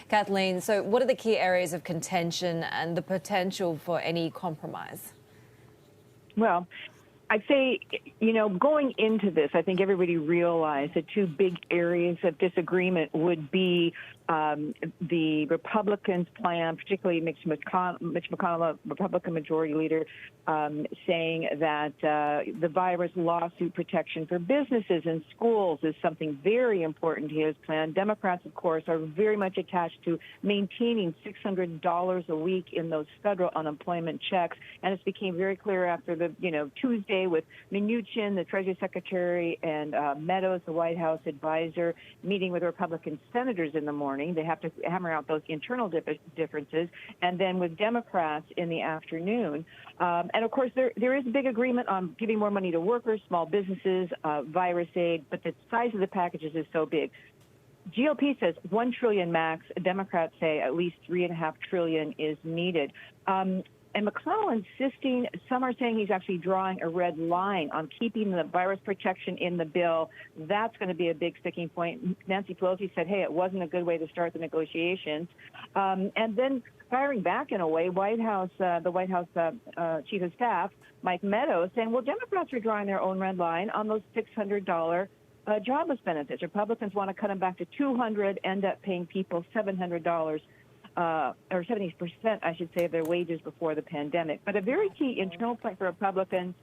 Kathleen, so what are the key areas of contention and the potential for any compromise? Well, I'd say, going into this, I think everybody realized the two big areas of disagreement would be the Republicans' plan, particularly Mitch McConnell, Republican Majority Leader, saying that the virus lawsuit protection for businesses and schools is something very important to his plan. Democrats, of course, are very much attached to maintaining $600 a week in those federal unemployment checks, and it became very clear after the Tuesday with Mnuchin, the Treasury Secretary, and Meadows, the White House advisor, meeting with Republican senators in the morning. They have to hammer out those internal differences, and then with Democrats in the afternoon. And of course, there is big agreement on giving more money to workers, small businesses, virus aid, but the size of the packages is so big. GOP says $1 trillion max. Democrats say at least $3.5 trillion is needed. And McConnell insisting, some are saying he's actually drawing a red line on keeping the virus protection in the bill. That's going to be a big sticking point. Nancy Pelosi said, hey, it wasn't a good way to start the negotiations. And then firing back in a way, the White House Chief of Staff, Mike Meadows, saying, well, Democrats are drawing their own red line on those $600 jobless benefits. Republicans want to cut them back to $200, end up paying people $700. Or 70%, I should say, of their wages before the pandemic. But a very key internal point for Republicans,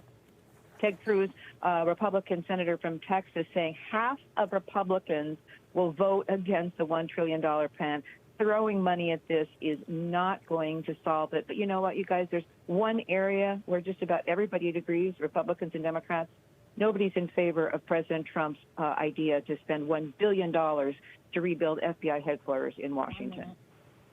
Ted Cruz, Republican senator from Texas, saying half of Republicans will vote against the $1 trillion plan. Throwing money at this is not going to solve it. But you know what, you guys, there's one area where just about everybody agrees, Republicans and Democrats. Nobody's in favor of President Trump's idea to spend $1 billion to rebuild FBI headquarters in Washington.